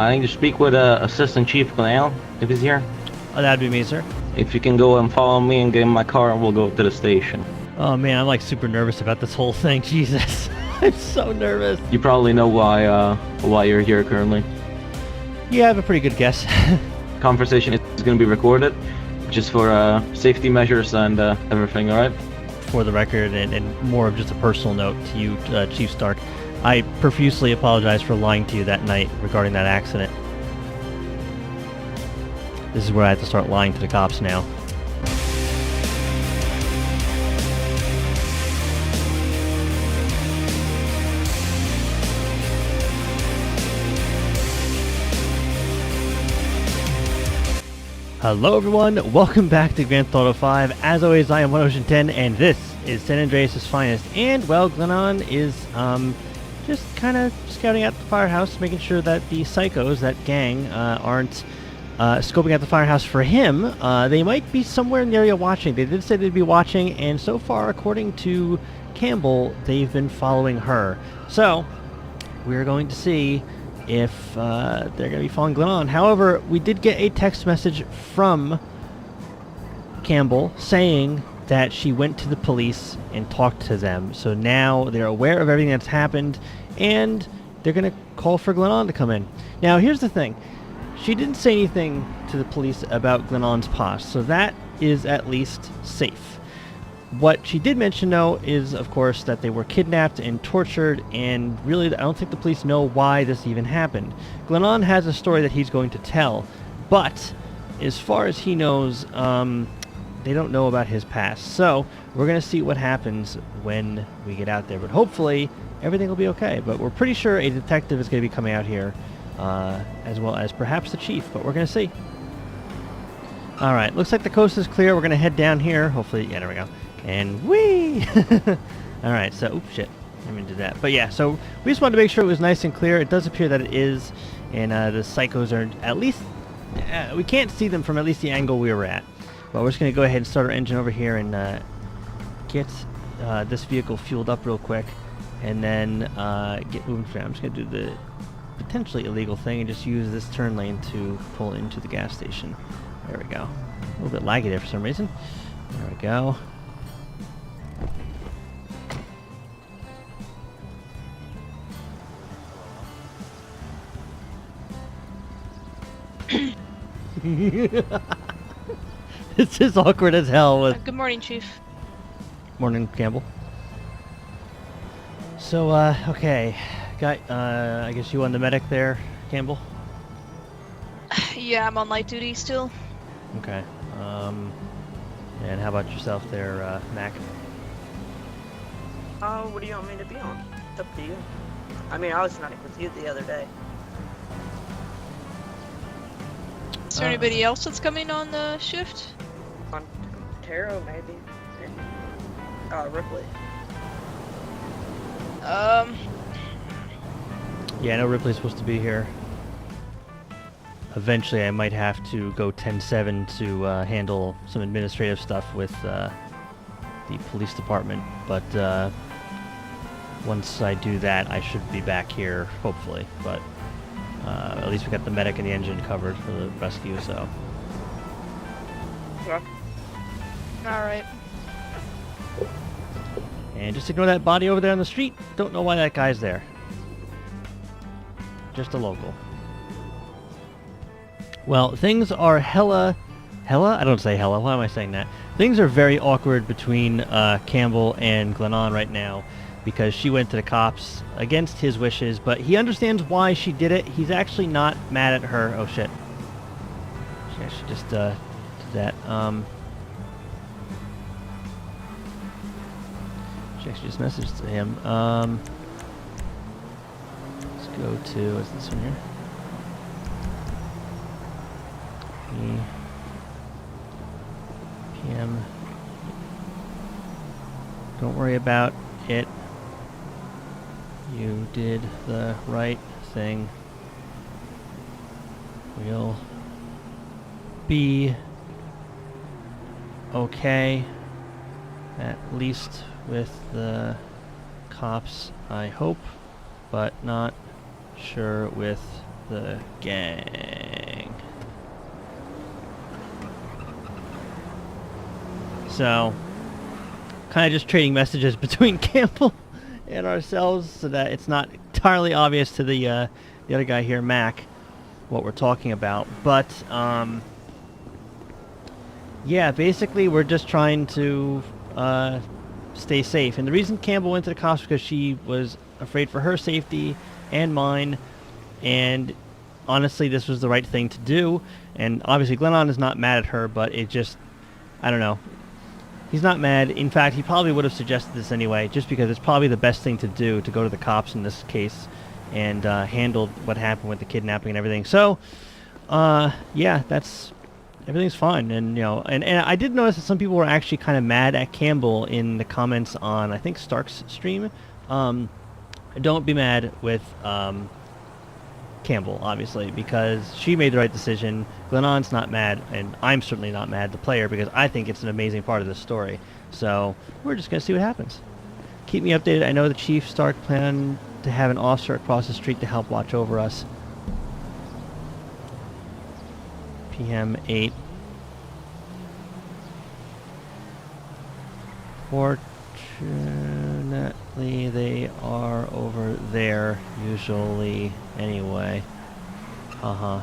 I need to speak with Assistant Chief Glenn, if he's here. Oh, that'd be me, sir. If you can go and follow me and get in my car, and we'll go to the station. Oh man, I'm like super nervous about this whole thing. Jesus, I'm so nervous. You probably know why you're here currently. Yeah, I have a pretty good guess. Conversation is going to be recorded, just for safety measures and everything. All right. For the record, and more of just a personal note to you, Chief Stark, I profusely apologize for lying to you that night regarding that accident. This is where I have to start lying to the cops now. Hello everyone, welcome back to Grand Theft Auto 5. As always, I am OneOcean10, and this is San Andreas' finest. And, well, Glennon is, just kind of scouting out the Firehouse, making sure that the psychos, that gang, aren't scoping out the Firehouse for him. They might be somewhere in the area watching. They did say they'd be watching, and so far, according to Campbell, they've been following her. So, we're going to see if they're going to be following Glennon. However, we did get a text message from Campbell saying that she went to the police and talked to them. So now they're aware of everything that's happened, and they're going to call for Glennon to come in. Now, here's the thing. She didn't say anything to the police about Glennon's past, so that is at least safe. What she did mention, though, is, of course, that they were kidnapped and tortured, and really, I don't think the police know why this even happened. Glennon has a story that he's going to tell, but as far as he knows, they don't know about his past. So, we're going to see what happens when we get out there, but hopefully, everything will be okay. But we're pretty sure a detective is going to be coming out here, as well as perhaps the chief, but we're going to see. Alright, looks like the coast is clear. We're going to head down here. Hopefully, yeah, there we go. And whee! Alright, so, oops, shit. I didn't do that. But yeah, so we just wanted to make sure it was nice and clear. It does appear that it is, and the psychos are at least, we can't see them from at least the angle we were at. But we're just going to go ahead and start our engine over here and get this vehicle fueled up real quick, and then get moving from. I'm just going to do the potentially illegal thing and just use this turn lane to pull into the gas station. There we go. A little bit laggy there for some reason. There we go. This is awkward as hell. With Good morning, Chief. Morning, Campbell. So, okay. Got, I guess you on the medic there, Campbell? Yeah, I'm on light duty still. Okay. And how about yourself there, Mac? Oh, what do you want me to be on? It's up to you. I mean, I was not with you the other day. Is there anybody else that's coming on the shift? On Taro, maybe. And, Ripley. Yeah, I know Ripley's supposed to be here. Eventually, I might have to go 10-7 to handle some administrative stuff with the police department, but once I do that, I should be back here, hopefully, but at least we got the medic and the engine covered for the rescue, so. Yeah. Alright. And just ignore that body over there on the street. Don't know why that guy's there. Just a local. Well, things are hella? I don't say hella. Why am I saying that? Things are very awkward between Campbell and Glennon right now, because she went to the cops against his wishes, but he understands why she did it. He's actually not mad at her. Oh shit. She actually just did that. She actually just messaged to him. Let's go to, what's this one here? PM. Don't worry about it. You did the right thing. We'll be okay, at least with the cops, I hope, but not sure with the gang. So, kind of just trading messages between Campbell and ourselves so that it's not entirely obvious to the other guy here, Mac, what we're talking about. But, yeah, basically we're just trying to stay safe. And the reason Campbell went to the cops was because she was afraid for her safety and mine. And honestly, this was the right thing to do. And obviously Glennon is not mad at her, but it just, I don't know. He's not mad. In fact, he probably would have suggested this anyway, just because it's probably the best thing to do, to go to the cops in this case and handle what happened with the kidnapping and everything. So, yeah, everything's fine. And, you know, and I did notice that some people were actually kind of mad at Campbell in the comments on, I think, Stark's stream. Don't be mad with Campbell, obviously, because she made the right decision. Glennon's not mad, and I'm certainly not mad, the player, because I think it's an amazing part of the story. So we're just going to see what happens. Keep me updated. I know the Chief Stark planned to have an officer across the street to help watch over us. PM 8. Fortunately, they are over there, usually, anyway. Uh-huh.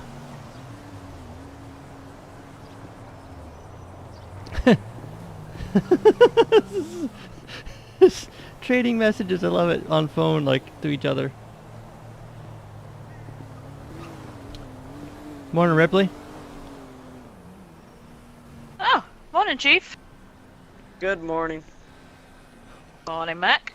Trading messages, I love it, on phone, like, to each other. Morning, Ripley. Oh, morning, Chief. Good morning. Morning, Mac.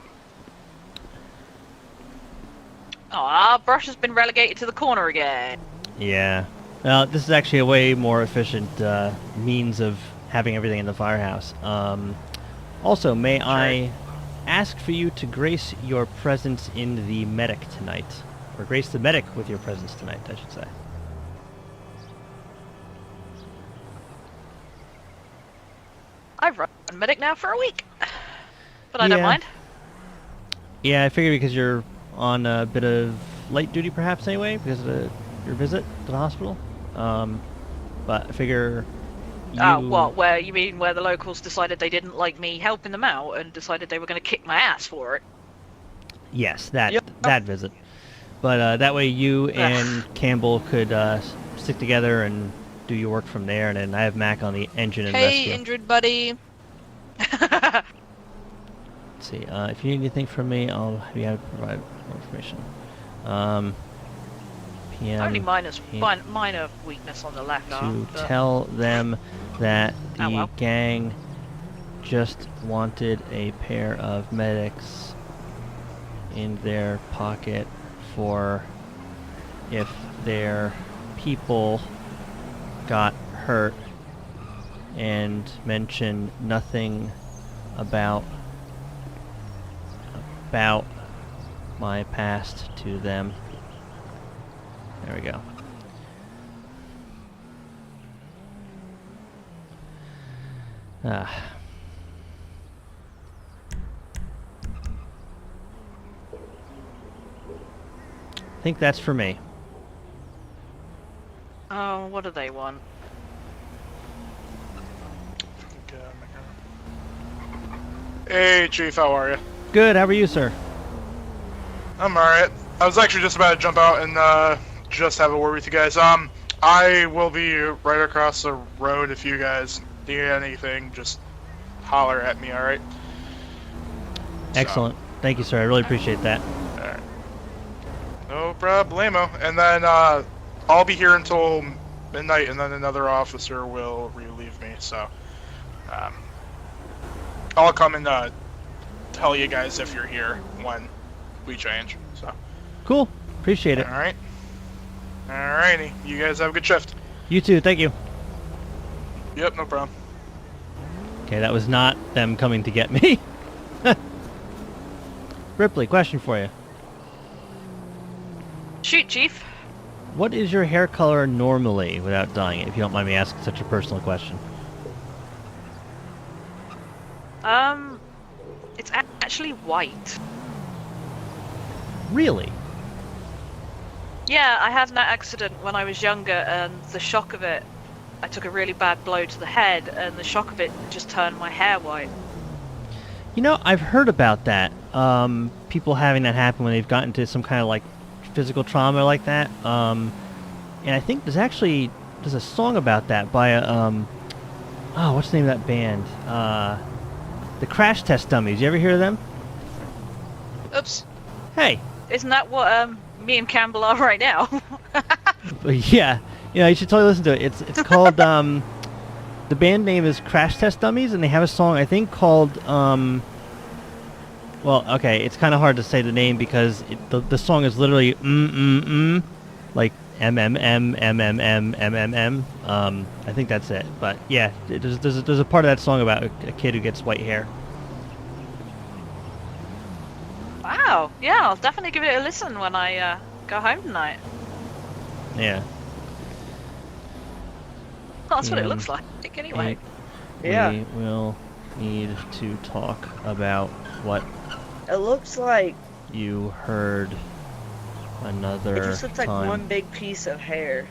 Oh, Brush has been relegated to the corner again. Yeah. Well, this is actually a way more efficient means of having everything in the firehouse. Also, may I ask for you to grace your presence in the medic tonight? Or grace the medic with your presence tonight, I should say. I've run medic now for a week. But I don't mind. Yeah, I figured because you're on a bit of light duty perhaps anyway, because of your visit to the hospital. But I figure you... what? Where, you mean where the locals decided they didn't like me helping them out and decided they were going to kick my ass for it? Yes, that visit. But that way you and Campbell could stick together and do your work from there, and then I have Mac on the engine and rescue. Hey, injured buddy. Let's see, if you need anything from me, I'll be able to provide more information. PM Only minor weakness on the left arm. to tell them that the gang just wanted a pair of medics in their pocket for if their people got hurt, and mention nothing about my past to them. There we go. I think that's for me. Oh, what do they want? Hey, Chief, how are you? Good, how are you, sir? I'm alright. I was actually just about to jump out and just have a word with you guys. I will be right across the road. If you guys need anything, just holler at me, alright? Excellent. Thank you, sir. I really appreciate that. Alright. No problemo. And then I'll be here until midnight, and then another officer will relieve me, so I'll come and tell you guys if you're here when we change. So cool. Appreciate it. All right. Alrighty. You guys have a good shift. You too. Thank you. Yep. No problem. Okay, that was not them coming to get me. Ripley, question for you. Shoot, Chief. What is your hair color normally without dyeing it, if you don't mind me asking such a personal question? It's actually white. Really? Yeah, I had an accident when I was younger, and the shock of it, I took a really bad blow to the head, and the shock of it just turned my hair white. You know, I've heard about that. People having that happen when they've gotten to some kind of like physical trauma like that. And I think there's a song about that by a what's the name of that band? The Crash Test Dummies. You ever hear of them? Oops. Hey. Isn't that what me and Campbell are right now? Yeah. You know, you should totally listen to it. It's called the band name is Crash Test Dummies, and they have a song I think called well, okay, it's kind of hard to say the name because the song is literally like MMM. I think that's it. But yeah, there's a part of that song about a kid who gets white hair. Wow. Yeah, I'll definitely give it a listen when I go home tonight. Yeah. Well, that's what it looks like, anyway. Yeah. We will need to talk about what It looks like you heard another it just looks like time. one big piece of hair.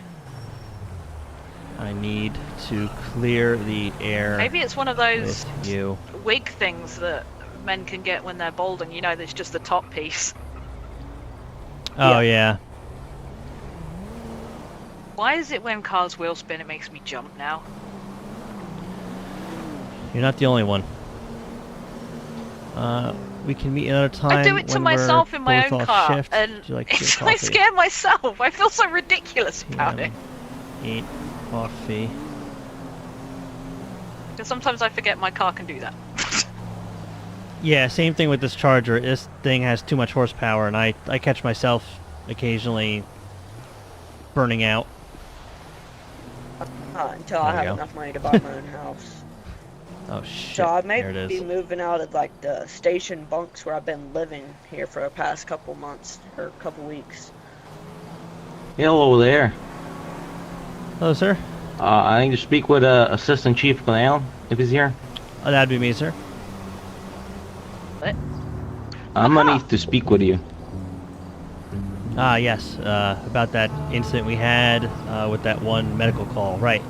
I need to clear the air Maybe it's one of those with you. wig things that men can get when they're balding. You know, there's just the top piece. Oh, yeah. Why is it when cars wheel spin it makes me jump now? You're not the only one. We can meet another time. I do it to when myself we're in my both own off car, shift. and Would you like your I coffee? scare myself. I feel so ridiculous about it. Eat coffee. Because sometimes I forget my car can do that. Yeah, same thing with this Charger. This thing has too much horsepower, and I catch myself occasionally burning out. Until There I we have go. enough money to buy my own house. Oh shit! So I may There it be is. moving out of like the station bunks where I've been living here for the past couple months or couple weeks. Hello there. Hello, sir. I need to speak with Assistant Chief Canal, if he's here. Oh, that'd be me, sir. What? I'm gonna need to speak with you. Ah, yes. About that incident we had with that one medical call. Right.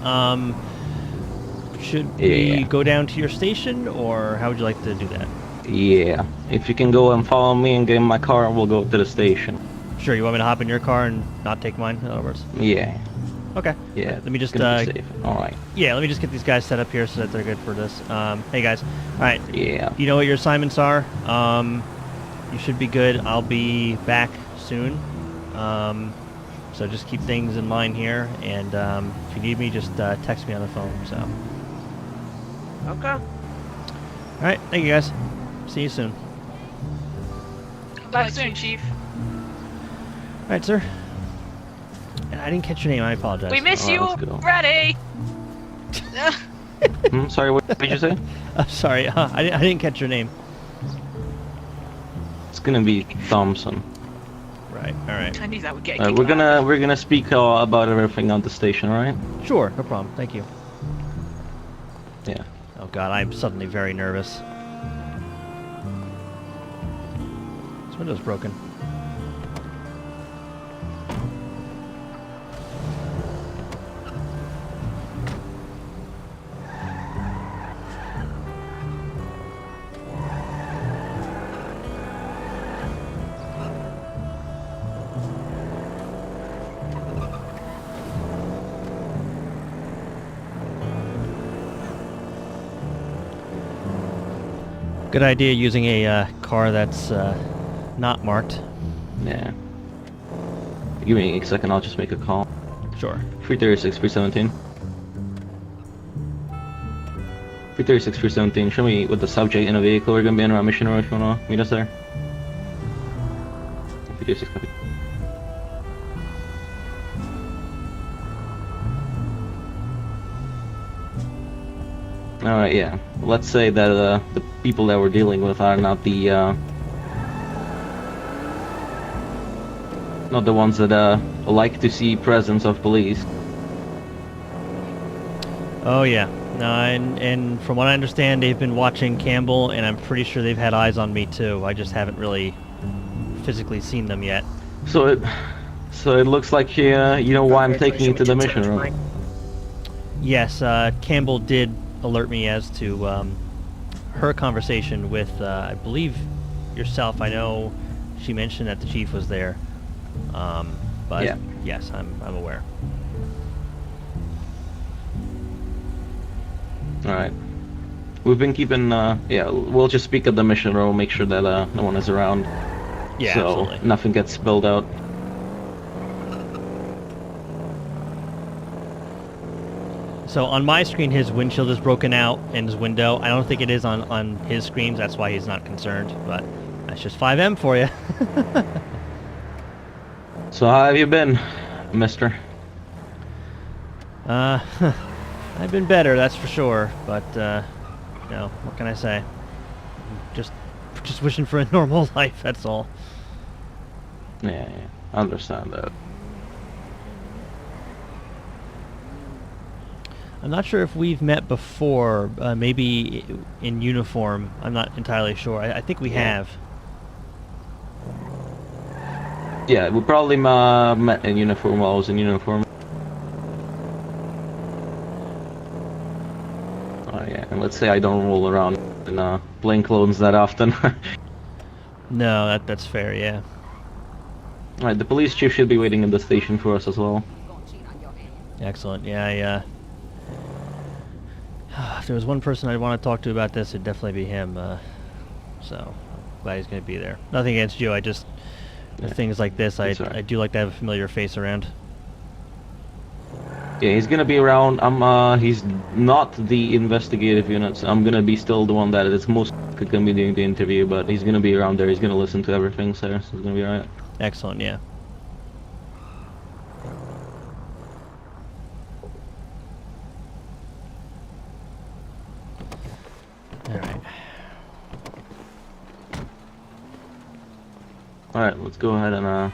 Should we Yeah. go down to your station, or how would you like to do that? Yeah. If you can go and follow me and get in my car, we'll go to the station. Sure. You want me to hop in your car and not take mine? In other words. Yeah. Okay. Yeah. Let me just Gonna be safe. All right. yeah. Let me just get these guys set up here so that they're good for this. Hey guys. All right. Yeah. You know what your assignments are. You should be good. I'll be back soon. So just keep things in mind here, and if you need me, just text me on the phone. So. Okay. All right. Thank you guys. See you soon. Back soon, Chief. All right, sir. And I didn't catch your name. I apologize. We miss you Alright, let's go. already! Sorry, what did you say? Sorry. I didn't catch your name. It's gonna be Thompson. Right. All right. I knew that would get We're gonna speak about everything on the station, all right? Sure. No problem. Thank you. Yeah. Oh God, I'm suddenly very nervous. This window's broken. Good idea using a car that's not marked. Yeah. Give me a second, I'll just make a call. Sure. 336, 317. 336, 317, show me with the subject in a vehicle. We're gonna be on our mission road if you wanna meet us there. 336, copy. Alright, yeah. Let's say that the people that we're dealing with are not the ones that like to see presence of police. Oh yeah. No, and from what I understand, they've been watching Campbell, and I'm pretty sure they've had eyes on me too. I just haven't really physically seen them yet. So So it looks like you know why I'm taking you to the mission room. Yes, Campbell did alert me as to her conversation with, I believe, yourself. I know she mentioned that the chief was there, but yeah. Yes, I'm aware. All right. We've been keeping, yeah, we'll just speak at the mission room, make sure that no one is around. Yeah, so absolutely. Nothing gets spilled out. So on my screen, his windshield is broken out in his window. I don't think it is on his screens. That's why he's not concerned. But that's just 5M for you. So how have you been, mister? I've been better, that's for sure. But you know, what can I say? Just wishing for a normal life. That's all. Yeah, I understand that. I'm not sure if we've met before, maybe in uniform. I'm not entirely sure. I think we have. Yeah, we probably met in uniform while I was in uniform. Oh yeah, and let's say I don't roll around in plain clothes that often. No, that's fair, yeah. Alright, the police chief should be waiting in the station for us as well. Excellent, yeah, if there was one person I'd want to talk to about this, it'd definitely be him. So, I'm glad he's going to be there. Nothing against you, I just... Yeah. Things like this, I do like to have a familiar face around. Yeah, he's gonna be around. He's not the investigative unit, so I'm gonna be still the one that is most gonna be doing the interview, but he's gonna be around there. He's gonna listen to everything, so it's gonna be alright. Excellent, yeah. Alright. Alright, let's go ahead and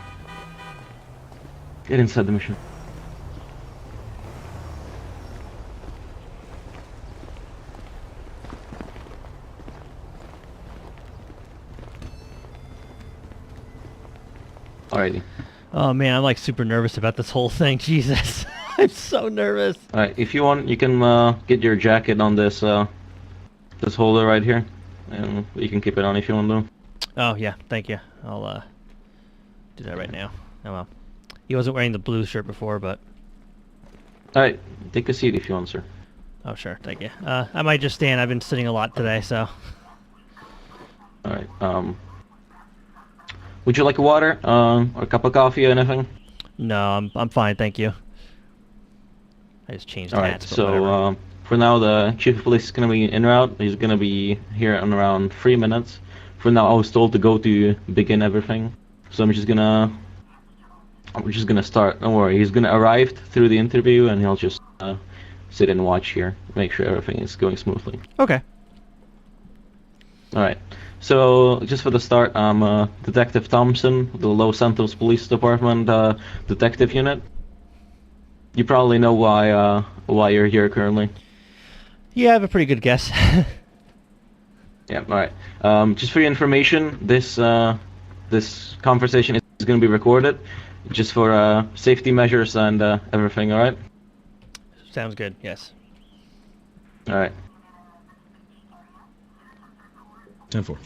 get inside the mission. Alrighty. Oh man, I'm like super nervous about this whole thing. Jesus. I'm so nervous. Alright, if you want, you can get your jacket on this this holder right here, and you can keep it on if you want to. Oh yeah, thank you. I'll do that right now. Oh well. He wasn't wearing the blue shirt before, but... Alright, take a seat if you want, sir. Oh sure, thank you. I might just stand. I've been sitting a lot today, so... Alright, would you like a water, or a cup of coffee or anything? No, I'm fine, thank you. I just changed hats, but so whatever. for now the chief of police is going to be en route. He's going to be here in around 3 minutes. For now I was told to go to begin everything. So we're just gonna start. Don't worry, he's gonna arrive through the interview and he'll just sit and watch here, make sure everything is going smoothly. Okay. Alright, so just for the start, I'm Detective Thompson, the Los Santos Police Department Detective Unit. You probably know why you're here currently. Yeah, I have a pretty good guess. Yeah, alright. Just for your information, this conversation is going to be recorded, just for safety measures and everything, alright? Sounds good, yes. Alright. 10-4.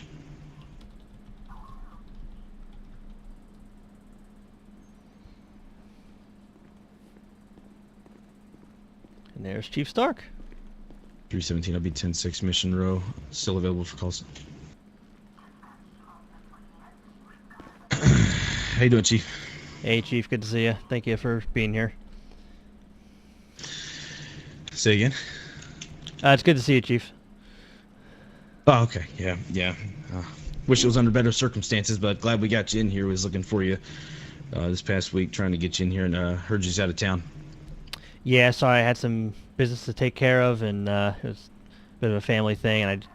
And there's Chief Stark. 317, I'll be 10-6 mission row. Still available for calls. How you doing, Chief? Hey, Chief, good to see you. Thank you for being here. Say again? It's good to see you, Chief. Oh, okay. Yeah. Wish it was under better circumstances, but glad we got you in here. Was looking for you this past week, trying to get you in here, and heard you was out of town. Yeah, sorry, I had some business to take care of, and it was a bit of a family thing, and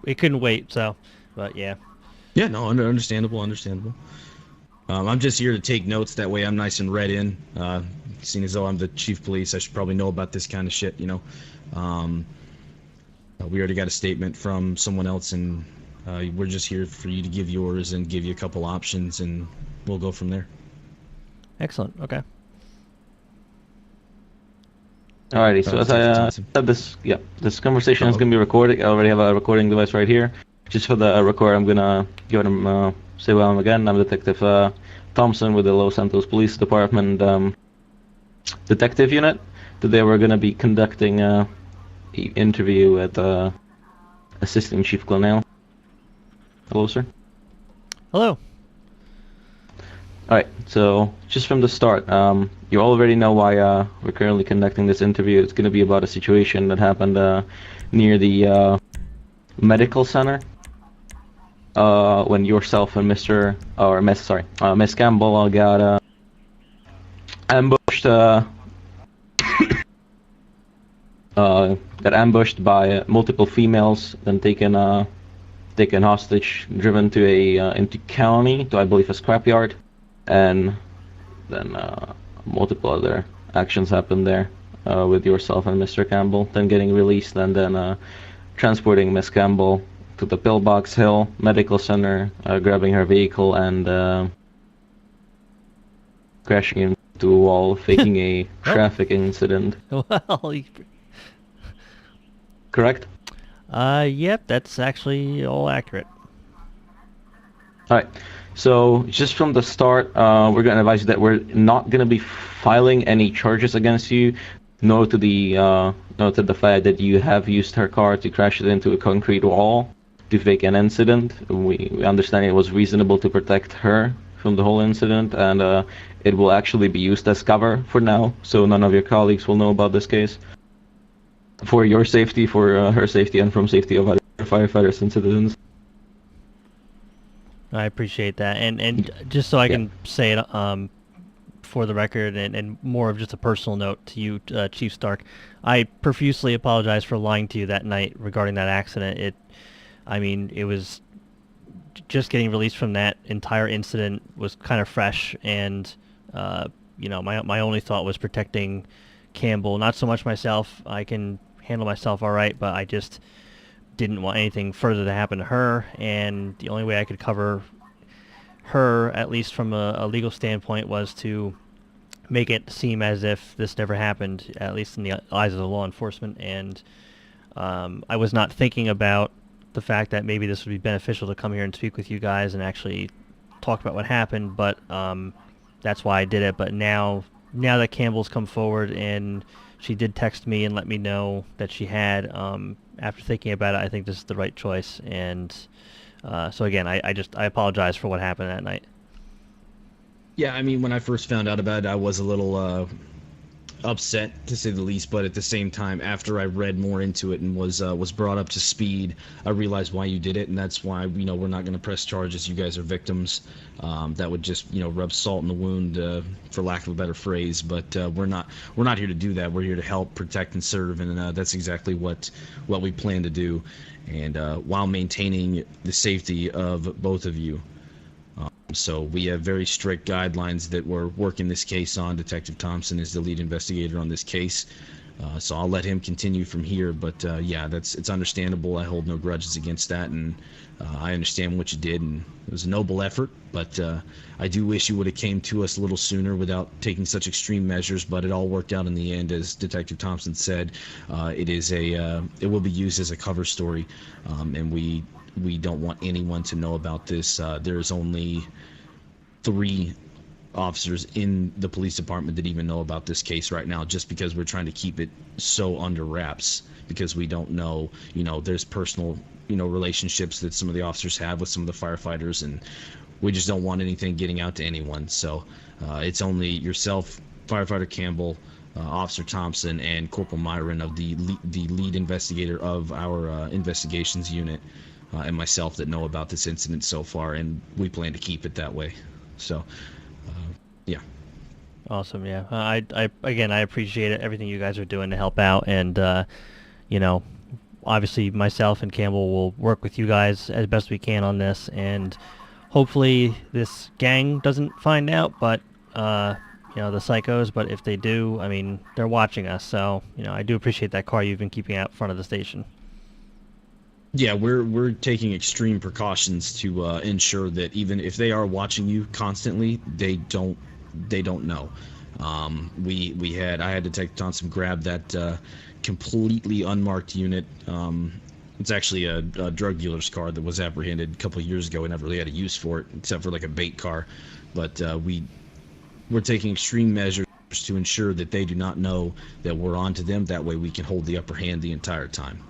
it couldn't wait, so, but yeah. Yeah, no, understandable. I'm just here to take notes, that way I'm nice and read in. Seeing as though I'm the chief of police, I should probably know about this kind of shit, you know. We already got a statement from someone else, and we're just here for you to give yours and give you a couple options, and we'll go from there. Excellent. Okay. Alrighty, so as I said, this conversation is going to be recorded. I already have a recording device right here. Just for the record, I'm going to give him, say well again. I'm Detective Thompson with the Los Santos Police Department Detective Unit. Today we're going to be conducting an interview with Assistant Chief Glenale. Hello, sir. Hello. Alright, so just from the start, you already know why we're currently conducting this interview. It's going to be about a situation that happened near the medical center when yourself and Miss Campbell got ambushed. Got ambushed by multiple females, then taken hostage, driven to into county, to I believe a scrapyard. And then multiple other actions happened there with yourself and Mr. Campbell, then getting released, and then transporting Miss Campbell to the Pillbox Hill Medical Center, grabbing her vehicle and crashing into a wall, faking a traffic incident. Well, Correct? yep, that's actually all accurate. Alright, so just from the start, we're going to advise you that we're not going to be filing any charges against you. Note to the fact that you have used her car to crash it into a concrete wall to fake an incident. We understand it was reasonable to protect her from the whole incident, and it will actually be used as cover for now, so none of your colleagues will know about this case. For your safety, for her safety, and from safety of other firefighters and citizens. I appreciate that, and just so I can say it for the record, and more of just a personal note to you, Chief Stark, I profusely apologize for lying to you that night regarding that accident. It was just getting released from that entire incident was kind of fresh, and my only thought was protecting Campbell, not so much myself. I can handle myself all right, but I just didn't want anything further to happen to her, and the only way I could cover her, at least from a legal standpoint, was to make it seem as if this never happened, at least in the eyes of the law enforcement. And I was not thinking about the fact that maybe this would be beneficial to come here and speak with you guys and actually talk about what happened, but that's why I did it. But now that Campbell's come forward and she did text me and let me know that she had, after thinking about it, I think this is the right choice. And so again, I apologize for what happened that night. Yeah, I mean, when I first found out about it, I was a little upset, to say the least. But at the same time, after I read more into it and was brought up to speed, I realized why you did it, and that's why we're not going to press charges. You guys are victims. That would just rub salt in the wound, for lack of a better phrase. But we're not here to do that. We're here to help, protect, and serve, and that's exactly what we plan to do, and while maintaining the safety of both of you. So we have very strict guidelines that we're working this case on. Detective Thompson is the lead investigator on this case, so I'll let him continue from here. But yeah, it's understandable. I hold no grudges against that, and I understand what you did, and it was a noble effort. But I do wish you would have came to us a little sooner without taking such extreme measures. But it all worked out in the end, as Detective Thompson said. It will be used as a cover story, and we don't want anyone to know about this. There's only 3 officers in the police department that even know about this case right now, just because we're trying to keep it so under wraps, because we don't know, there's personal, relationships that some of the officers have with some of the firefighters, and we just don't want anything getting out to anyone. So it's only yourself, Firefighter Campbell, Officer Thompson, and Corporal Myron of the lead investigator of our investigations unit, and myself that know about this incident so far, and we plan to keep it that way. So, yeah. Awesome. Yeah. I appreciate it, everything you guys are doing to help out, and obviously myself and Campbell will work with you guys as best we can on this, and hopefully this gang doesn't find out, but the psychos. But if they do, I mean, they're watching us, so I do appreciate that car you've been keeping out front of the station. Yeah, we're taking extreme precautions to ensure that even if they are watching you constantly, they don't they don't know. I had Detective Thompson grab that completely unmarked unit. It's actually a drug dealer's car that was apprehended a couple of years ago. We never really had a use for it, except for like a bait car. But we're taking extreme measures to ensure that they do not know that we're on to them. That way we can hold the upper hand the entire time.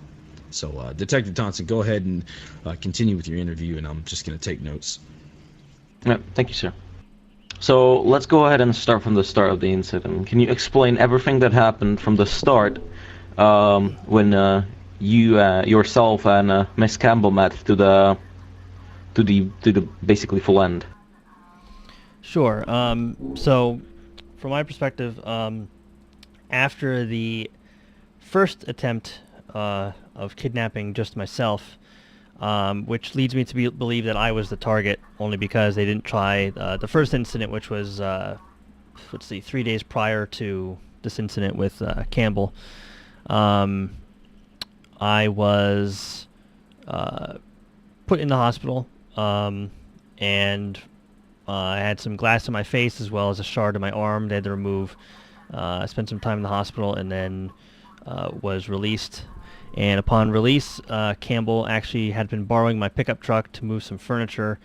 So, Detective Thompson, go ahead and continue with your interview, and I'm just going to take notes. Yeah, thank you, sir. So let's go ahead and start from the start of the incident. Can you explain everything that happened from the start when you yourself and Miss Campbell met to the basically full end? Sure. So, from my perspective, after the first attempt of kidnapping just myself, which leads me to believe that I was the target, only because they didn't try the first incident, which was, 3 days prior to this incident with Campbell. I was put in the hospital, and I had some glass in my face as well as a shard in my arm. They had to remove. I spent some time in the hospital and then was released. And upon release, Campbell actually had been borrowing my pickup truck to move some furniture,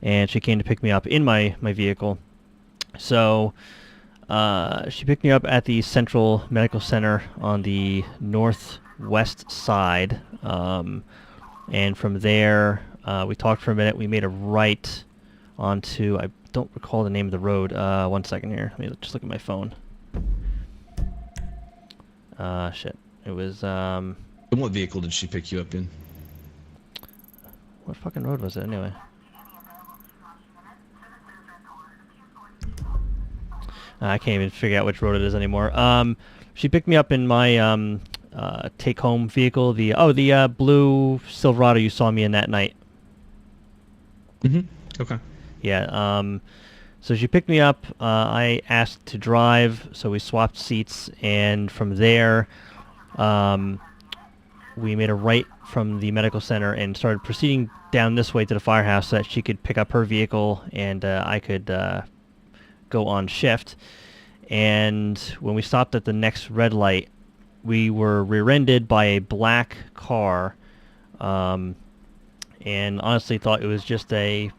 and she came to pick me up in my vehicle. So she picked me up at the Central Medical Center on the northwest side, and from there we talked for a minute. We made a right onto, I don't recall the name of the road. 1 second here. Let me just look at my phone. Shit. It was, And what vehicle did she pick you up in? what fucking road was it anyway? I can't even figure out which road it is anymore. She picked me up in my take-home vehicle, the blue Silverado you saw me in that night. Mm-hmm. Okay. Yeah. So she picked me up. I asked to drive, so we swapped seats, and from there, we made a right from the medical center and started proceeding down this way to the firehouse so that she could pick up her vehicle and I could go on shift. And when we stopped at the next red light, we were rear-ended by a black car, and honestly thought it was just a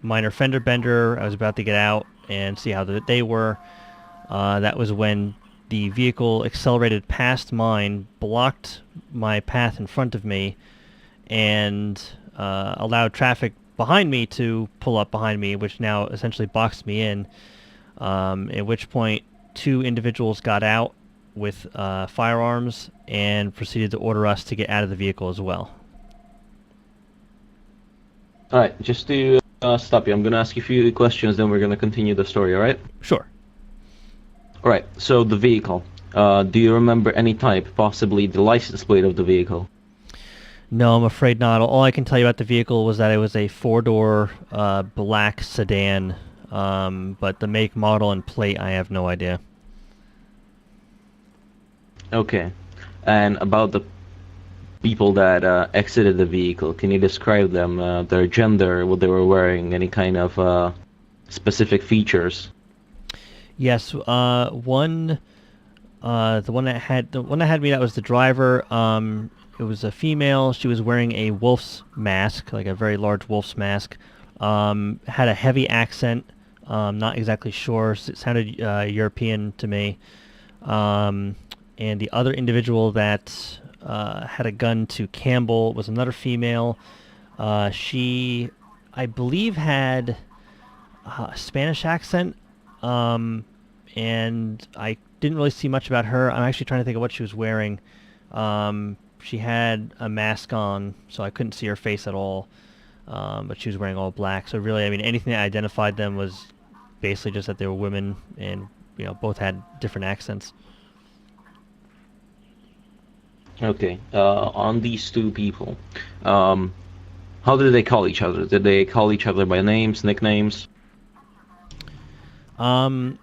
minor fender bender. I was about to get out and see how they were. That was when the vehicle accelerated past mine, blocked my path in front of me, and allowed traffic behind me to pull up behind me, which now essentially boxed me in. At which point, 2 individuals got out with firearms and proceeded to order us to get out of the vehicle as well. Alright, just to stop you, I'm going to ask you a few questions, then we're going to continue the story, alright? Sure. Alright, so the vehicle. Do you remember any type, possibly the license plate of the vehicle? No, I'm afraid not. All I can tell you about the vehicle was that it was a 4-door black sedan, but the make, model, and plate, I have no idea. Okay. And about the people that exited the vehicle, can you describe them, their gender, what they were wearing, any kind of specific features? Yes, the one that had me, that was the driver. It was a female. She was wearing a wolf's mask, like a very large wolf's mask. Had a heavy accent. Not exactly sure. It sounded European to me. And the other individual that had a gun to Campbell was another female. She, I believe, had a Spanish accent. And I didn't really see much about her. I'm actually trying to think of what she was wearing. She had a mask on, so I couldn't see her face at all. But she was wearing all black. So really, I mean, anything that identified them was basically just that they were women, and both had different accents. Okay. On these 2 people, how did they call each other? Did they call each other by names, nicknames? The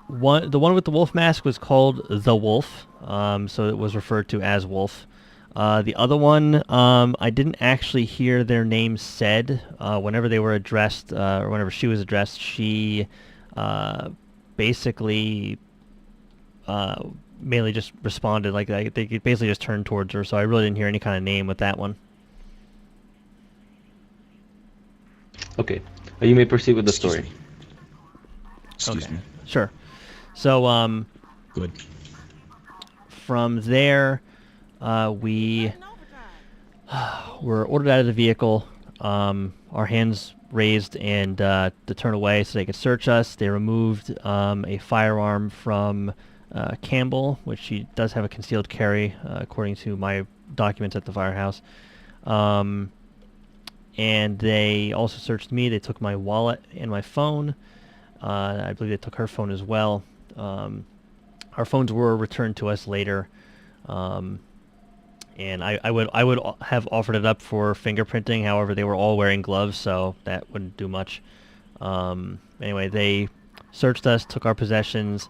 one with the wolf mask was called the Wolf, so it was referred to as Wolf. The other one, I didn't actually hear their names said. Whenever they were addressed, or whenever she was addressed, she basically mainly just responded like they basically just turned towards her. So I really didn't hear any kind of name with that one. Okay, you may proceed with the Excuse story. me. Excuse me. Sure. So Good. from there, we were ordered out of the vehicle. Our hands raised and to turn away so they could search us. They removed a firearm from Campbell, which she does have a concealed carry, according to my documents at the firehouse. And they also searched me. They took my wallet and my phone. I believe they took her phone as well. Our phones were returned to us later. And I would have offered it up for fingerprinting. However, they were all wearing gloves, so that wouldn't do much. Anyway, they searched us, took our possessions,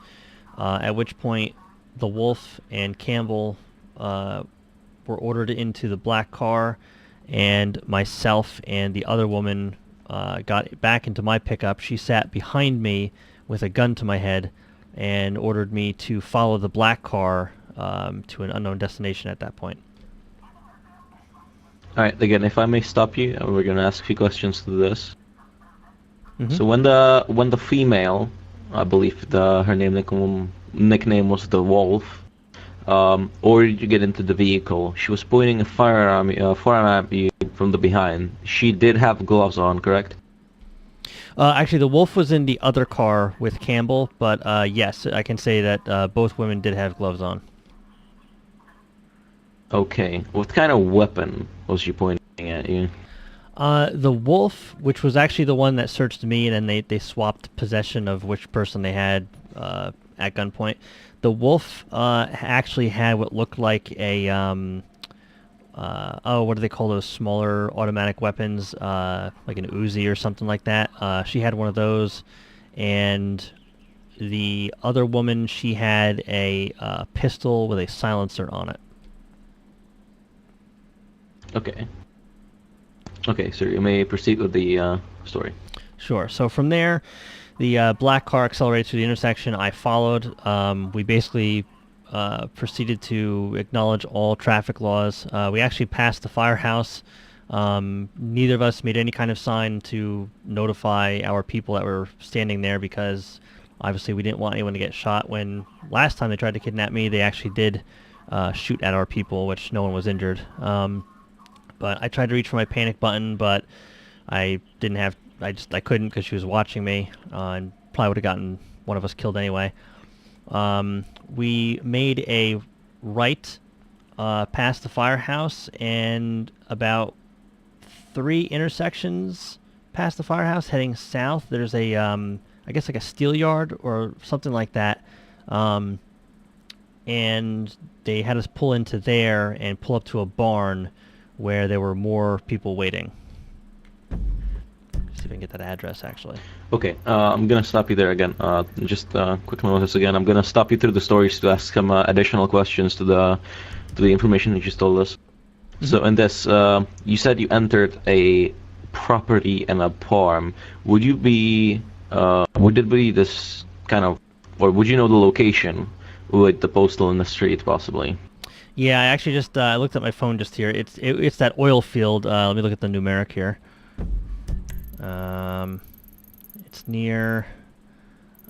at which point the Wolf and Campbell were ordered into the black car, and myself and the other woman got back into my pickup. She sat behind me with a gun to my head and ordered me to follow the black car to an unknown destination at that point. All right. Again, if I may stop you, we're gonna ask a few questions to this. Mhm. So when the female, I believe her nickname was the Wolf, ordered you to get into the vehicle, she was pointing a firearm at you from the behind. She did have gloves on, correct? Actually, the Wolf was in the other car with Campbell, but yes, I can say that both women did have gloves on. Okay. What kind of weapon was she pointing at you? The Wolf, which was actually the one that searched me, and then they swapped possession of which person they had at gunpoint. The Wolf actually had what looked like a what do they call those smaller automatic weapons, like an Uzi or something like that. She had one of those, and the other woman, she had a pistol with a silencer on it. Okay. Okay, sir, you may proceed with the story. Sure. So from there, the black car accelerated to the intersection. I followed. We basically proceeded to acknowledge all traffic laws. We actually passed the firehouse. Neither of us made any kind of sign to notify our people that were standing there because obviously we didn't want anyone to get shot. When last time they tried to kidnap me, they actually did shoot at our people, which no one was injured. But I tried to reach for my panic button, but I didn't have. I couldn't because she was watching me, and probably would have gotten one of us killed anyway. We made a right past the firehouse, and about 3 intersections past the firehouse, heading south, there's a I guess like a steel yard or something like that. And they had us pull into there and pull up to a barn where there were more people waiting. See if I can get that address, actually. Okay, I'm gonna stop you there again. Just quick notice again. I'm gonna stop you through the stories to ask some additional questions to the information you just told us. Mm-hmm. So in this, you said you entered a property and a farm. Would it be this kind of, or would you know the location with the postal in the street possibly? Yeah, I actually just I looked at my phone just here. It's that oil field. Let me look at the numeric here. It's near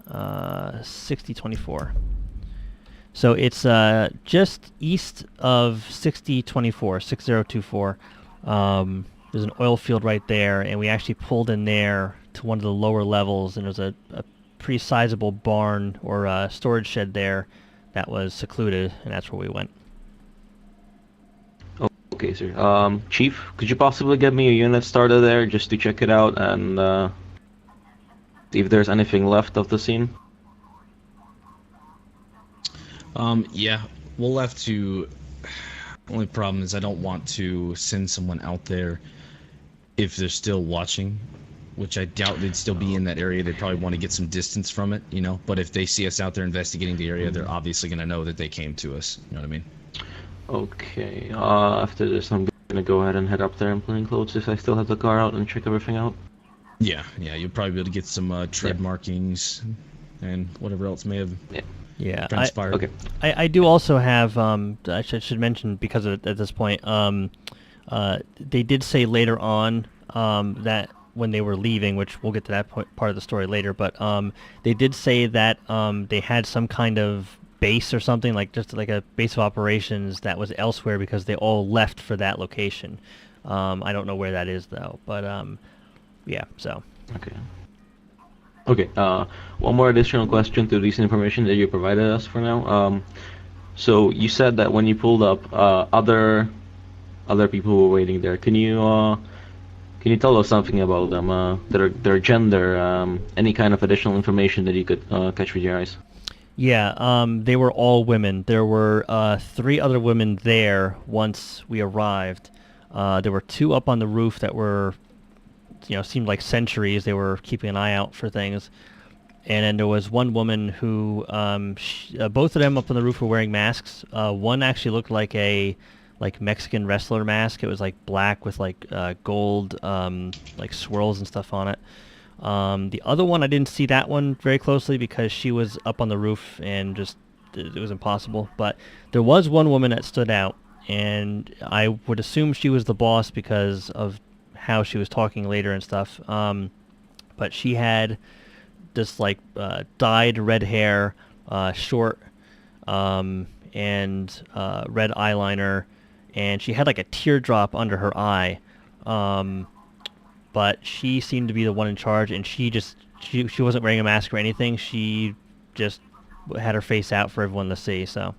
6024. So it's just east of 6024, 6024. There's an oil field right there, and we actually pulled in there to one of the lower levels, and there's a pretty sizable barn or storage shed there that was secluded, and that's where we went. Okay, sir. Chief, could you possibly get me a unit started there just to check it out and see if there's anything left of the scene? Yeah, we'll have to. Only problem is I don't want to send someone out there if they're still watching, which I doubt they'd still be in that area. They'd probably want to get some distance from it, you know. But if they see us out there investigating the area, they're obviously going to know that they came to us. You know what I mean? Okay, after this I'm gonna go ahead and head up there in plain clothes if I still have the car out and check everything out. Yeah, you'll probably be able to get some tread markings and whatever else may have Yeah. transpired. Okay. I do also have, I should mention, because at this point, they did say later on that when they were leaving, which we'll get to that part of the story later, but they did say that they had some kind of base or something, like just like a base of operations that was elsewhere because they all left for that location. I don't know where that is though, but yeah, so. Okay. Okay. One more additional question to this information that you provided us for now. So you said that when you pulled up, other people were waiting there. Can you tell us something about them? Their gender, any kind of additional information that you could catch with your eyes? Yeah, they were all women. There were 3 other women there once we arrived. There were 2 up on the roof that were, seemed like sentries. They were keeping an eye out for things. And then there was one woman who, both of them up on the roof were wearing masks. One actually looked like a Mexican wrestler mask. It was like black with like gold like swirls and stuff on it. The other one, I didn't see that one very closely because she was up on the roof and just it was impossible. But there was one woman that stood out, and I would assume she was the boss because of how she was talking later and stuff. But she had this like dyed red hair, short, and red eyeliner, and she had like a teardrop under her eye. But she seemed to be the one in charge, and she wasn't wearing a mask or anything. She just had her face out for everyone to see. So.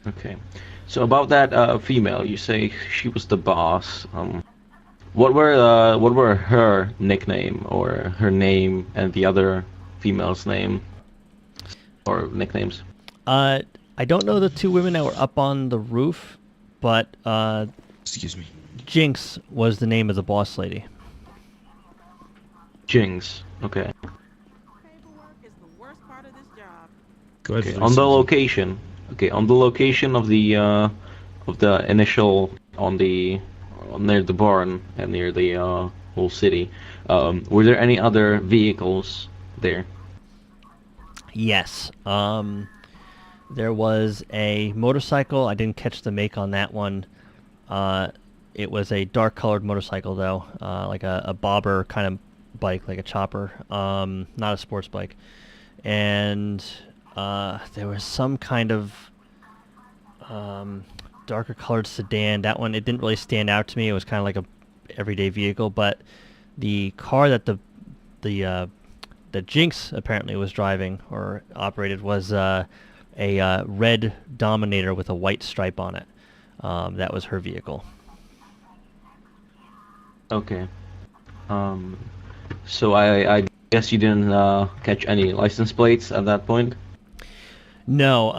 Okay. So about that female, you say she was the boss. What were her nickname or her name and the other female's name or nicknames? I don't know the 2 women that were up on the roof, but Excuse me. Jinx was the name of the boss lady. Jinx. Okay. Paperwork is the worst part of this job. Go ahead. Okay. Susan. On the location. Okay. On the location of the initial near the barn and near the whole city, were there any other vehicles there? Yes. There was a motorcycle. I didn't catch the make on that one. It was a dark-colored motorcycle, though, like a bobber kind of bike, like a chopper, not a sports bike. And there was some kind of darker-colored sedan. That one, it didn't really stand out to me. It was kind of like a everyday vehicle, but the car that the Jinx apparently was driving or operated was a red Dominator with a white stripe on it. That was her vehicle. Okay. So I guess you didn't catch any license plates at that point? No,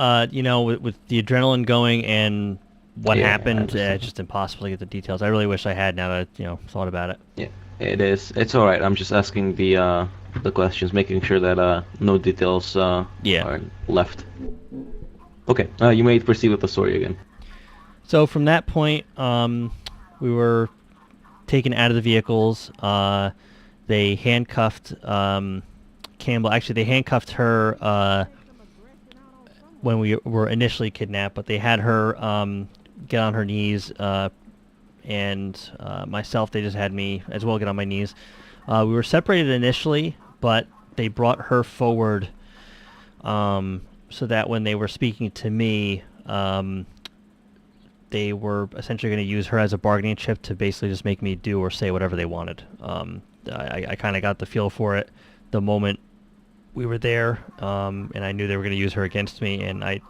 with the adrenaline going and what Yeah, I happened, understand. it's just impossible to get the details. I really wish I had now that thought about it. Yeah, it is. It's all right. I'm just asking the questions, making sure that no details are left. Okay. You may proceed with the story again. So from that point, we were taken out of the vehicles. They handcuffed Campbell. Actually, they handcuffed her when we were initially kidnapped, but they had her get on her knees, and myself, they just had me as well get on my knees. We were separated initially, but they brought her forward so that when they were speaking to me, they were essentially going to use her as a bargaining chip to basically just make me do or say whatever they wanted. I kind of got the feel for it the moment we were there, and I knew they were going to use her against me. And I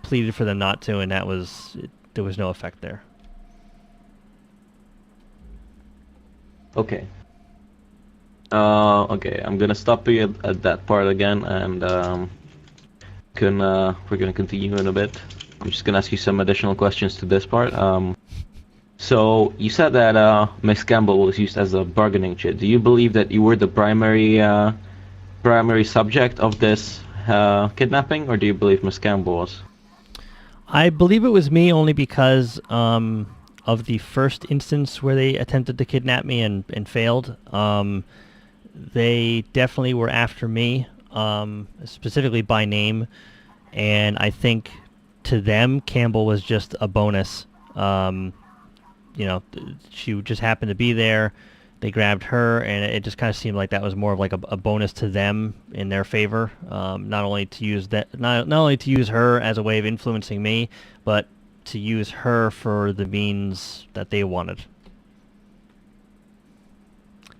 pleaded for them not to, and there was no effect there. Okay. Okay, I'm gonna stop you at that part again, and we're gonna continue in a bit. I'm just gonna ask you some additional questions to this part. So you said that Miss Campbell was used as a bargaining chip. Do you believe that you were the primary subject of this kidnapping, or do you believe Miss Campbell was? I believe it was me only because of the first instance where they attempted to kidnap me and failed. they definitely were after me, specifically by name, and I think to them, Campbell was just a bonus. She just happened to be there. They grabbed her, and it just kind of seemed like that was more of like a bonus to them in their favor. Not only to use not only to use her as a way of influencing me, but to use her for the means that they wanted.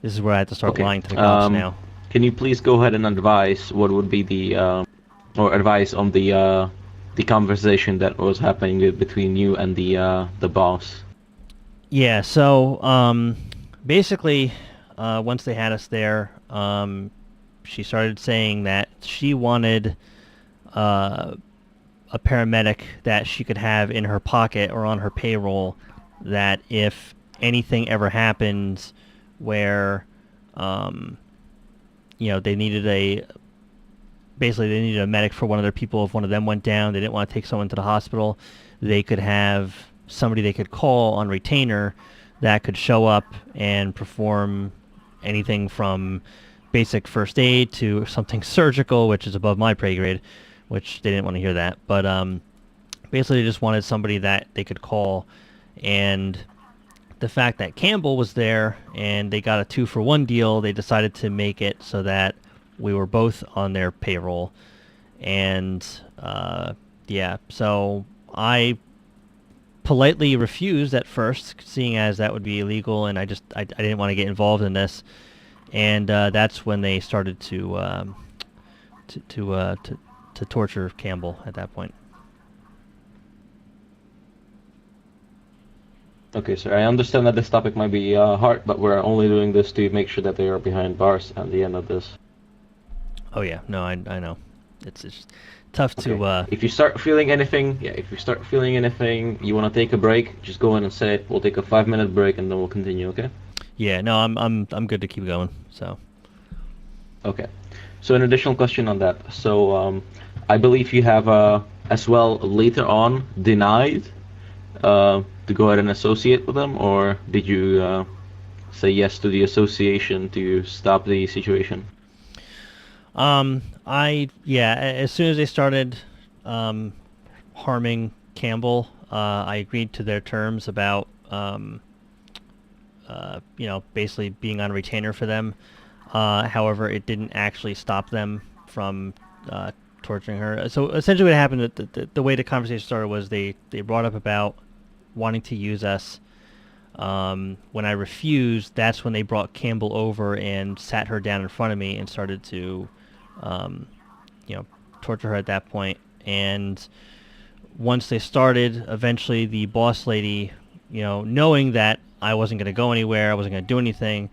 This is where I have to start lying to the cops now. Can you please go ahead and advise what would be the or advice on the conversation that was happening between you and the boss? Yeah. So basically, once they had us there, she started saying that she wanted a paramedic that she could have in her pocket or on her payroll, that if anything ever happens where they needed a medic for one of their people. If one of them went down, they didn't want to take someone to the hospital, they could have somebody they could call on retainer that could show up and perform anything from basic first aid to something surgical, which is above my pay grade, which they didn't want to hear that. But basically they just wanted somebody that they could call, and the fact that Campbell was there and they got a 2-for-1 deal, they decided to make it so that we were both on their payroll. And so I politely refused at first, seeing as that would be illegal, and I didn't want to get involved in this. And that's when they started to torture Campbell at that point. Okay, sir. I understand that this topic might be hard, but we're only doing this to make sure that they are behind bars at the end of this. Oh yeah, no, I know. It's just tough Okay. to. If you start feeling anything, you want to take a break, just go in and say it. We'll take a 5-minute break and then we'll continue. Okay? Yeah, no, I'm good to keep going. So. Okay. So an additional question on that. So I believe you have as well later on denied to go ahead and associate with them, or did you say yes to the association to stop the situation? As soon as they started harming Campbell, I agreed to their terms about basically being on retainer for them. However, it didn't actually stop them from torturing her. So essentially what happened, the way the conversation started was they brought up about wanting to use us. When I refused, that's when they brought Campbell over and sat her down in front of me and started to torture her at that point. And once they started, eventually the boss lady, knowing that I wasn't going to go anywhere, I wasn't going to do anything,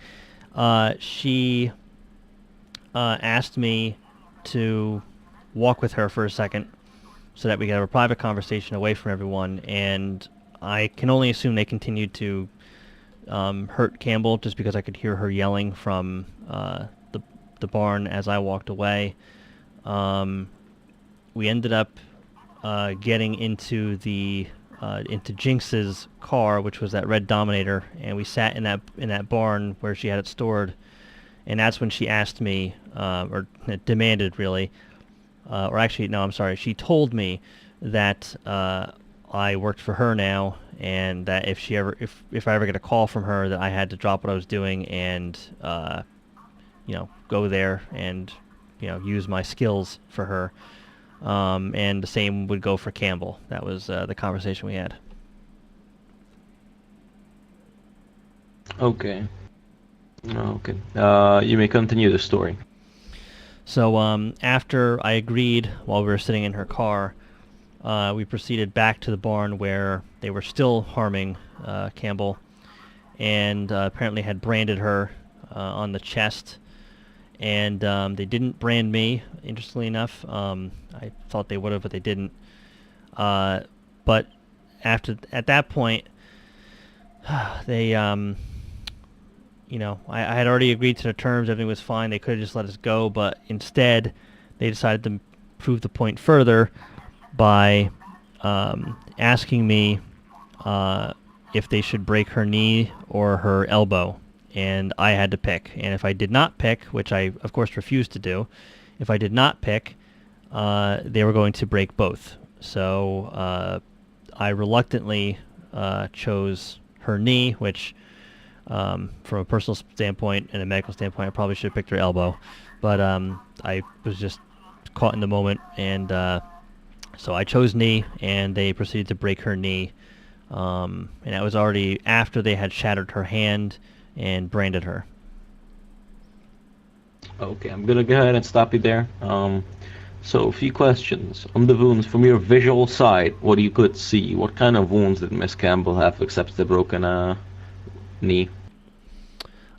she asked me to walk with her for a second so that we could have a private conversation away from everyone. And I can only assume they continued to hurt Campbell, just because I could hear her yelling from the barn as I walked away. We ended up getting into into Jinx's car, which was that red Dominator, and we sat in that barn where she had it stored. And that's when she asked me, or demanded really, or actually no, I'm sorry, she told me that I worked for her now, and that if I ever get a call from her, that I had to drop what I was doing and go there and use my skills for her. And the same would go for Campbell. That was the conversation we had. Okay. Okay. You may continue the story. So after I agreed, while we were sitting in her car, we proceeded back to the barn where they were still harming Campbell, and apparently had branded her on the chest. And they didn't brand me, interestingly enough. I thought they would have, but they didn't. But at that point, they, I had already agreed to the terms. Everything was fine. They could have just let us go, but instead, they decided to prove the point further by asking me if they should break her knee or her elbow. and I had to pick. And if I did not pick, which I of course refused to do, if I did not pick, they were going to break both. So I reluctantly chose her knee, which from a personal standpoint and a medical standpoint, I probably should have picked her elbow. But I was just caught in the moment, and so I chose knee, and they proceeded to break her knee. And that was already after they had shattered her hand and branded her. Okay, I'm gonna go ahead and stop you there. So a few questions on the wounds from your visual side. What you could see, what kind of wounds did Miss Campbell have, except the broken knee?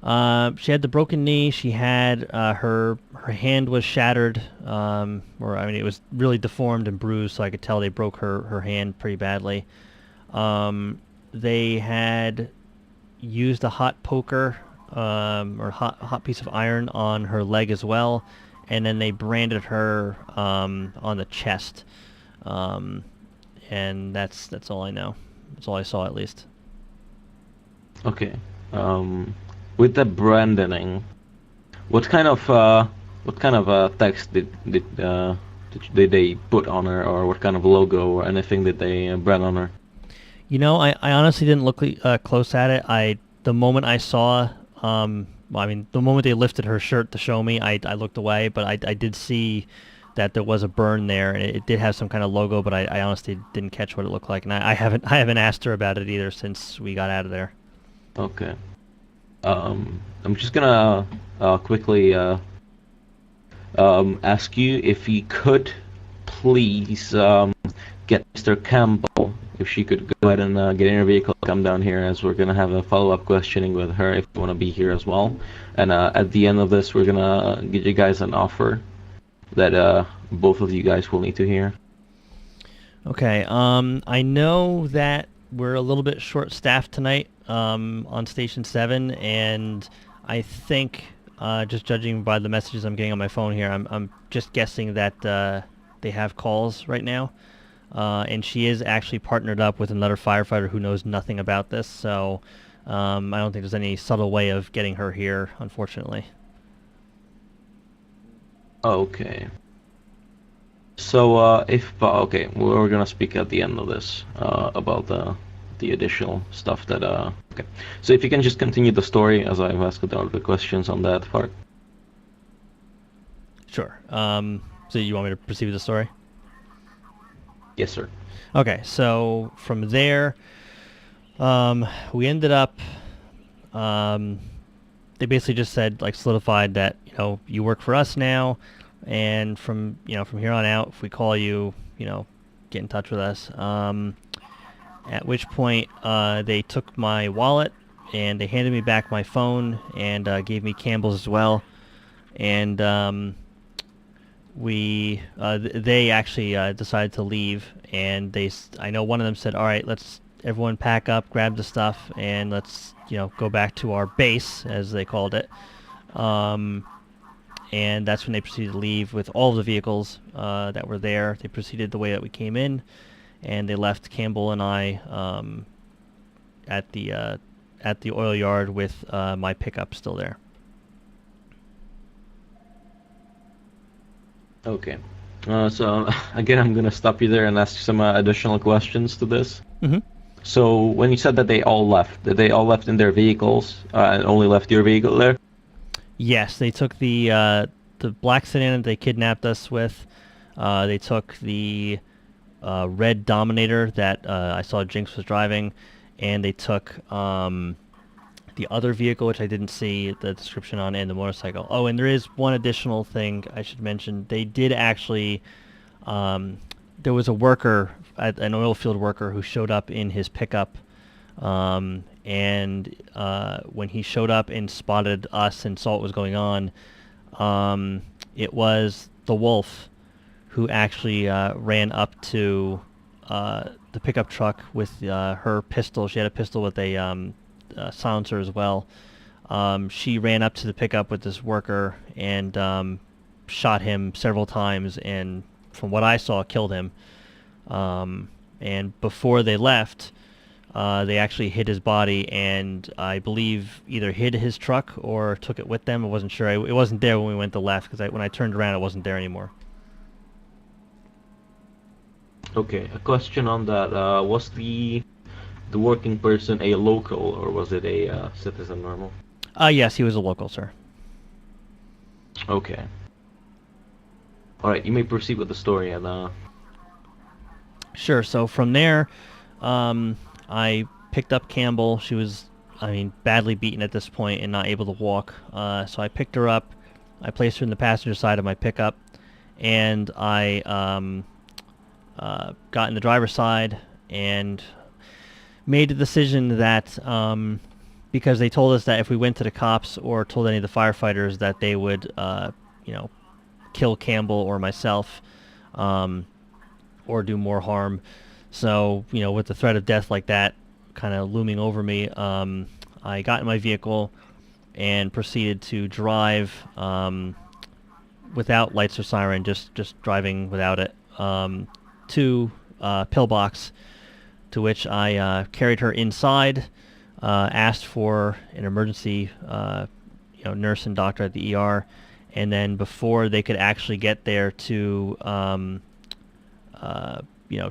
She had the broken knee. She had her hand was shattered, or I mean, it was really deformed and bruised, so I could tell they broke her hand pretty badly. They had used a hot poker or hot piece of iron on her leg as well, and then they branded her on the chest. And that's all I know. That's all I saw, at least. Okay. With the branding, what kind of text did they put on her, or what kind of logo or anything did they brand on her? You know, I honestly didn't look close at it. The moment I saw, the moment they lifted her shirt to show me, I looked away, but I did see that there was a burn there, and it did have some kind of logo, but I honestly didn't catch what it looked like, and I haven't asked her about it either since we got out of there. Okay. I'm just gonna quickly ask you if you could please get Mr. Campbell, if she could go ahead and get in her vehicle, come down here, as we're gonna have a follow-up questioning with her if you want to be here as well. And at the end of this, we're gonna give you guys an offer that both of you guys will need to hear. Okay. I know that we're a little bit short-staffed tonight on Station 7, and I think, just judging by the messages I'm getting on my phone here, I'm just guessing that they have calls right now. And she is actually partnered up with another firefighter who knows nothing about this, so I don't think there's any subtle way of getting her here, unfortunately. Okay. So okay, we're gonna speak at the end of this about the additional stuff that okay. So if you can just continue the story, as I've asked all the questions on that part. Sure. So you want me to proceed with the story? Yes, sir. Okay, so from there, we ended up, they basically just said, like, solidified that, you work for us now, and from here on out, if we call you, get in touch with us. At which point, they took my wallet, and they handed me back my phone, and gave me Campbell's as well. And they actually decided to leave, and I know one of them said, all right, let's everyone pack up, grab the stuff, and let's go back to our base, as they called it. And that's when they proceeded to leave with all of the vehicles that were there. They proceeded the way that we came in, and they left Campbell and I at the oil yard with my pickup still there. Okay. So again, I'm gonna stop you there and ask some additional questions to this. Mm-hmm. So when you said that they all left, did they all left in their vehicles and only left your vehicle there? Yes, they took the black sedan that they kidnapped us with. They took the red Dominator that I saw Jinx was driving, and they took the other vehicle, which I didn't see the description on, and the motorcycle. Oh, and there is one additional thing I should mention. They did actually, there was a worker, an oil field worker, who showed up in his pickup, and when he showed up and spotted us and saw what was going on, it was the Wolf who actually ran up to the pickup truck with her pistol. She had a pistol with a silencer as well. She ran up to the pickup with this worker and shot him several times, and from what I saw, killed him. And before they left, they actually hid his body, and I believe either hid his truck or took it with them. I wasn't sure. It wasn't there when we went to left, because when I turned around, it wasn't there anymore. Okay, a question on that. Was the working person a local, or was it a citizen normal? Yes, he was a local, sir. Okay. Alright, you may proceed with the story, and Sure. So from there, I picked up Campbell. She was, badly beaten at this point and not able to walk. So I picked her up. I placed her in the passenger side of my pickup, and I got in the driver's side and made the decision that because they told us that if we went to the cops or told any of the firefighters that they would, kill Campbell or myself, or do more harm. So, with the threat of death like that kind of looming over me, I got in my vehicle and proceeded to drive without lights or siren, just driving without it, to Pillbox, to which I carried her inside, asked for an emergency nurse and doctor at the ER, and then before they could actually get there to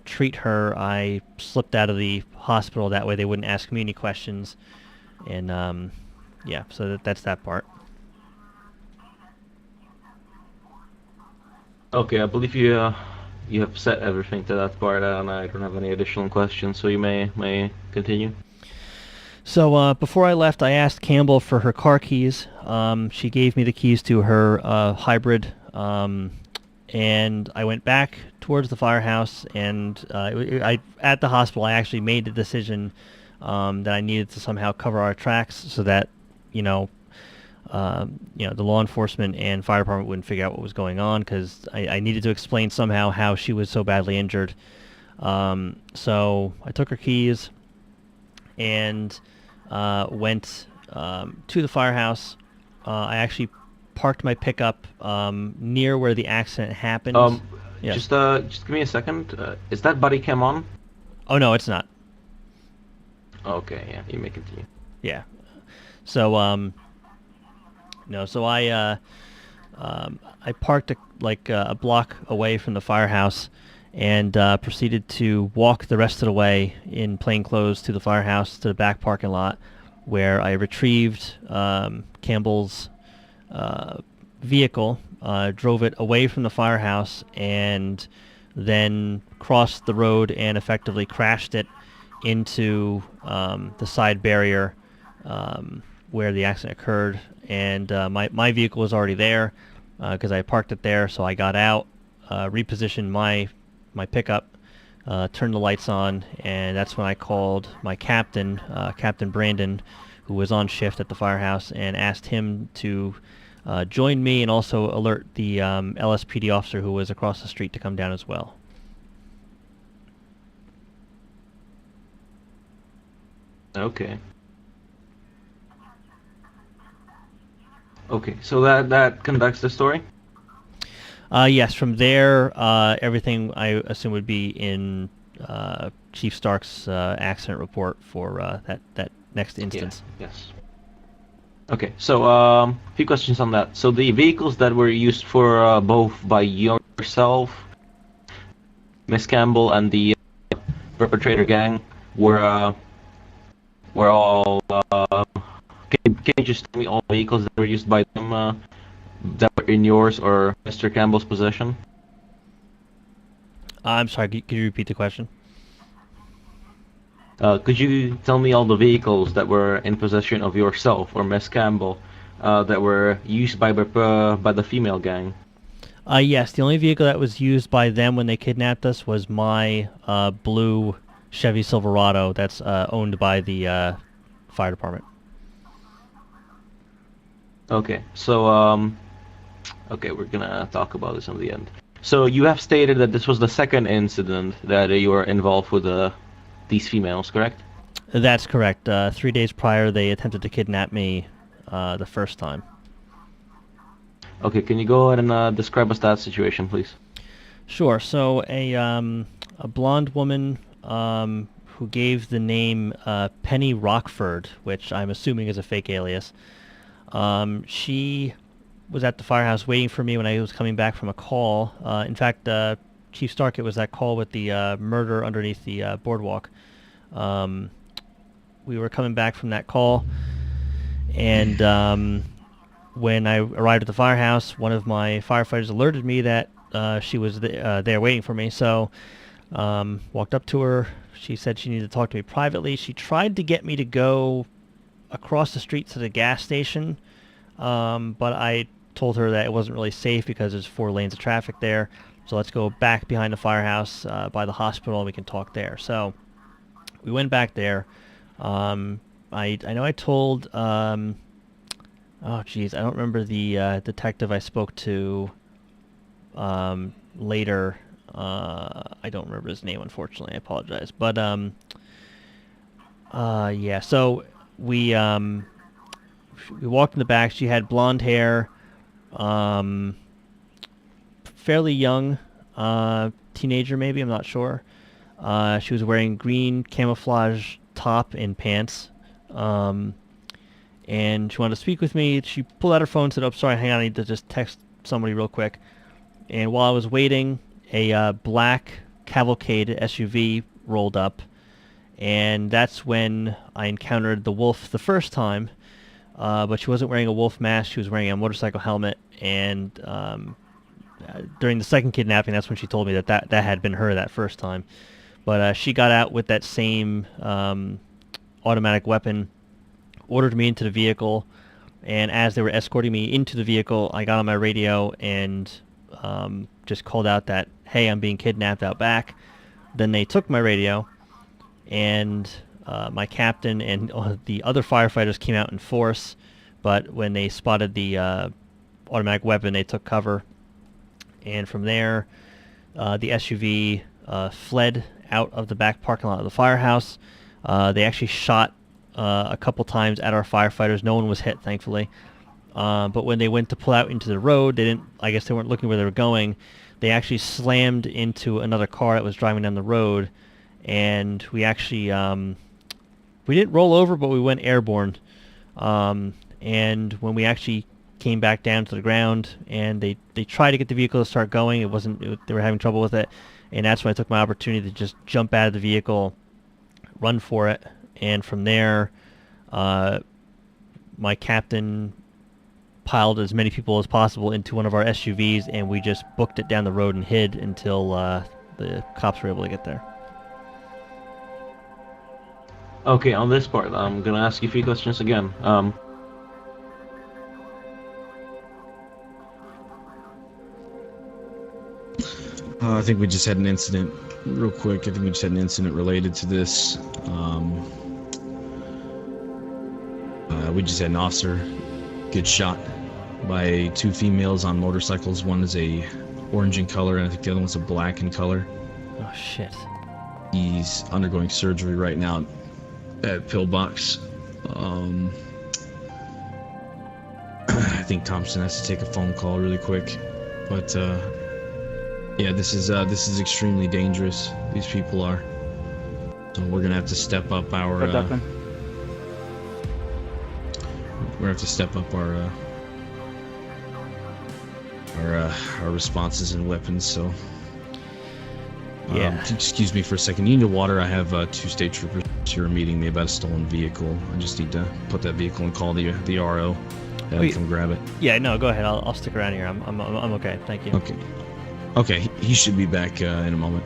treat her, I slipped out of the hospital. That way they wouldn't ask me any questions. And so that's that part. okay, I believe you have said everything to that part, and I don't have any additional questions, so you may continue. So before I left, I asked Campbell for her car keys. She gave me the keys to her hybrid, and I went back towards the firehouse. And at the hospital, I actually made the decision that I needed to somehow cover our tracks so that the law enforcement and fire department wouldn't figure out what was going on, because I needed to explain somehow how she was so badly injured. So I took her keys and went to the firehouse. I actually parked my pickup near where the accident happened. Yeah. Just give me a second. Is that body cam on? Oh no, it's not. Okay, yeah, you may continue. Yeah. So so I parked a block away from the firehouse and proceeded to walk the rest of the way in plain clothes to the firehouse, to the back parking lot, where I retrieved Campbell's vehicle, drove it away from the firehouse, and then crossed the road and effectively crashed it into the side barrier where the accident occurred. And my vehicle was already there because I parked it there, so I got out, repositioned my pickup, turned the lights on, and that's when I called my captain, Captain Brandon, who was on shift at the firehouse, and asked him to join me and also alert the LSPD officer who was across the street to come down as well. Okay. Okay, so that conducts the story? Yes, from there, everything I assume would be in Chief Stark's accident report for that next instance. Yeah, yes. Okay, so a few questions on that. So the vehicles that were used for both by yourself, Miss Campbell, and the perpetrator gang were all. Can you just tell me all vehicles that were used by them that were in yours or Mr. Campbell's possession? I'm sorry, could you repeat the question? Could you tell me all the vehicles that were in possession of yourself or Miss Campbell that were used by the female gang? Yes, the only vehicle that was used by them when they kidnapped us was my blue Chevy Silverado that's owned by the fire department. Okay, so okay, we're gonna talk about this in the end. So you have stated that this was the second incident that you were involved with these females, correct? That's correct. 3 days prior, they attempted to kidnap me the first time. Okay, can you go ahead and describe us that situation, please? Sure. So a blonde woman who gave the name Penny Rockford, which I'm assuming is a fake alias. She was at the firehouse waiting for me when I was coming back from a call. In fact, Chief Stark, it was that call with the murder underneath the boardwalk. We were coming back from that call, and when I arrived at the firehouse, one of my firefighters alerted me that she was there waiting for me. So walked up to her. She said she needed to talk to me privately. She tried to get me to go across the street to the gas station, but I told her that it wasn't really safe because there's 4 lanes of traffic there. So let's go back behind the firehouse by the hospital and we can talk there. So we went back there. I know I told, oh geez, I don't remember the detective I spoke to later. I don't remember his name, unfortunately. I apologize. But yeah, so we walked in the back. She had blonde hair, fairly young, teenager maybe, I'm not sure. She was wearing green camouflage top and pants, and she wanted to speak with me. She pulled out her phone and said, "Oh, sorry, hang on, I need to just text somebody real quick." And while I was waiting, a black Cavalcade SUV rolled up, and that's when I encountered the wolf the first time, but she wasn't wearing a wolf mask. She was wearing a motorcycle helmet, and during the second kidnapping, that's when she told me that had been her that first time. But she got out with that same automatic weapon, ordered me into the vehicle, and as they were escorting me into the vehicle, I got on my radio and just called out that, "Hey, I'm being kidnapped out back." Then they took my radio, and my captain and the other firefighters came out in force, but when they spotted the automatic weapon, they took cover. And from there, the SUV fled out of the back parking lot of the firehouse. They actually shot a couple times at our firefighters. No one was hit, thankfully. But when they went to pull out into the road, I guess they weren't looking where they were going. They actually slammed into another car that was driving down the road, and we actually we didn't roll over, but we went airborne. And when we actually came back down to the ground, and they tried to get the vehicle to start going, they were having trouble with it, and that's when I took my opportunity to just jump out of the vehicle, run for it, and from there, my captain piled as many people as possible into one of our SUVs, and we just booked it down the road and hid until the cops were able to get there. Okay, on this part, I'm gonna ask you a few questions again. I think we just had an incident, real quick. I think we just had an incident related to this. We just had an officer get shot by 2 females on motorcycles. One is a orange in color, and I think the other one's a black in color. Oh shit. He's undergoing surgery right now at Pillbox. I think Thompson has to take a phone call really quick, but yeah, this is extremely dangerous. These people are. So we're gonna have to step up our. We're gonna have to step up our responses and weapons. So. Yeah. Excuse me for a second. You need water? I have 2 state troopers here meeting me about a stolen vehicle. I just need to put that vehicle and call the RO. Come grab it. Yeah, no, go ahead. I'll stick around here. I'm okay. Thank you. Okay. Okay, he should be back in a moment.